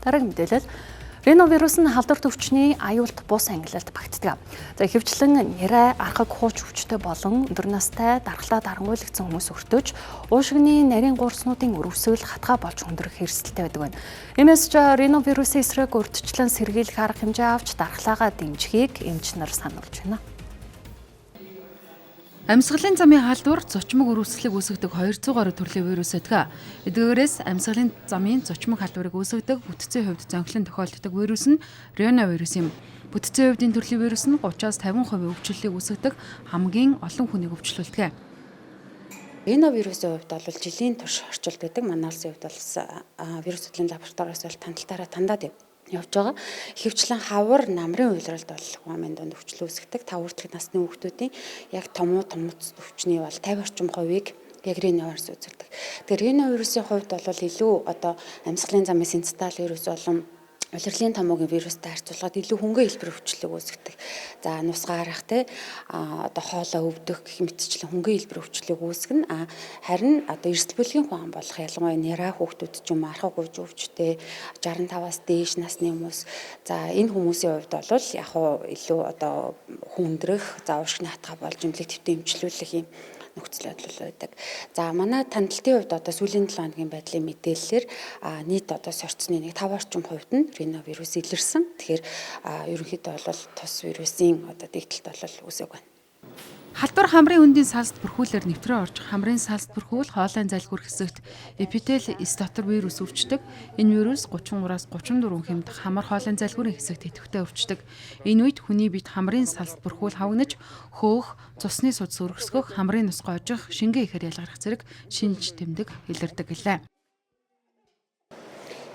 Дараагийн мэдээлэл Риновирус нь халдвар төвчний аюулт бус ангилалд багтдаг. За ихэвчлэн нэрэ архаг хууч өвчтөй болон өндөр настай дархлаа дарангуйлагдсан хүмүүс өртөж уушигны нарийн гуурснуудын өрөвсгөл хатгаа болж хүндрэх хэрэгсэлтэй байдаг байна. Иймээс ч риновирусын эсрэг урьдчилан сэргийлэх арга хэмжээ авч дархлаагаа дэмжихийг эмч нар сануулж байна. Амьсгалын замын халдвар зочмог өрөвсгөлийг үүсгэдэг 200 гаруй төрлийн вирус байдаг. Эдгээрээс амьсгалын замын зочмог халдварыг үүсгэдэг бүтцийн хувьд зонхилон тохиолддог вирус нь риновирус юм. Бүтцийн хувьдын төрлийн вирус нь 30-50% өвчлөлийг үүсгэдэг хамгийн олон хүнийг өвчлүүлдэг. Риновирусын хувьд бол жилийн турш орчуулд байдаг. Манай улсын хувьд бол вирус судлалын лабораториос танталтаараа тандаад явж байгаа. Ихэвчлэн хавар намрын уйлралд бол хүмүүсийн дунд өвчлөл үүсгдэг. 5 хүртэлх насны хүүхдүүдийн яг томооц өвчний бол 50 орчим хувийг яг риновирус үзүүлдэг. Тэгэхээр риновирусын хувьд бол илүү амьсгалын замын синцитал вирус болон улирлын томоогийн вирустай харьцуулахад илүү хөнгөн хэлбэр өвчлөлийг үүсгэдэг. За нус гарах хоолоо өвдөх гэх мэтчлэн хөнгөн хэлбэр өвчлөлийг үүсгэнэ. Харин эрсдэл бүлгийн хүн болох ялангуяа нера хүүхдүүд ч юм архаг гуйж өвчтэй 65-аас дээш насны хүмүүс. За энэ хүмүүсийн хувьд бол яг илүү хүндрэх, уушигны хатгаа болж эмнэлэг төвтэй эмчлүүлэх юм нөхцөл байдал байдаг. За манай тандалтын хувьд сүүлийн 7 хоногийн байдлын мэдээллээр нийт сорцны 5 орчим хувьд нь риновирус илэрсэн. Тэгэхээр ерөнхийдөө бол тус вирусын дэгдэлт бол үсэг байна. Халдвар хамрын хөндийн салст бүрхүүлээр нэвтрээ орж хамрын салст бүрхүүл хоолойн залхуур хэсэгт эпител статор вирус өвчтөг. Энэ вирус 33-аас 34 хэмт хамар хоолойн залхуурын хэсэгт идэвхтэй өвчтөг. Энэ үед хүний биед хамрын салст бүрхүүл хавгнаж хөөх, цусны судас өргөсгөх, хамрын нус гоожих, шингээ ихээр ялгарх зэрэг шинж тэмдэг илэрдэг гэлээ.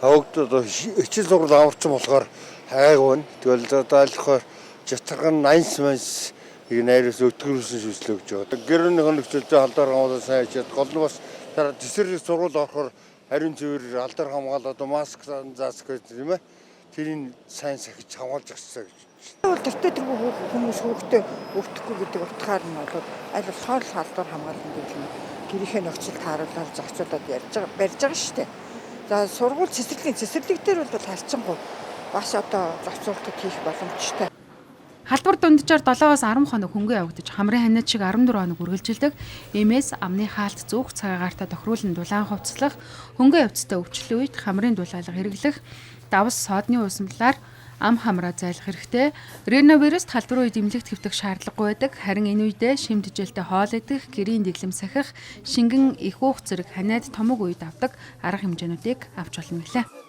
Хавгад хичээл сургал аварсан болохоор хайг байна. Тэгвэл ойлгохоор житгэн 80 найраас өтгөрүүлсэн шүслээ гэж байгаа. Гэрний хөнөгчлөлтөд алдар хамгаалал сайн хийгээд гол нь бас тесрэг сургууль орохоор ариун цэвэр алдар хамгаалаад маск заасах гэдэг юм ээ. Тэрийг сайн сахиж хамгаалж авчихсан гэж. Бол тэртээ тэр хүмүүс хүүхдээ өвдөхгүй гэдэг утгаар нь бол аль болохоор алдар хамгаална гэж юм. Гэрийнхээ нөхцөлд тааруулаад зохицуулаад барьж байгаа шүү дээ. За сургууль цэцэрлэг дээр бол харьцангуй бас зохицуултыг хийх боломжтой. Халдвар дунджаар 7-аас 10 хоног хөнгөн явагдаж хамрын ханиад шиг 14 хоног үргэлжилдэг. Иймээс амны хаалт зүүх цагаагаартай тохируулан дулаан хувцлах, хөнгөн явцтай өвчлөлийн үед хамрын дулаалга хэрэглэх, давс содны уусамлаар ам хамраа зайлах хэрэгтэй. Риновирус халдвар үед эмнэлэгт хэвтэх шаардлагагүй байдаг. Харин энэ үедээ шимт жилтэй хоол идэх, гэрийн дэглэм сахих, шингэн их уух зэрэг ханиад томог үед авдаг арга хэмжээнүүдийг авч болно гэлээ.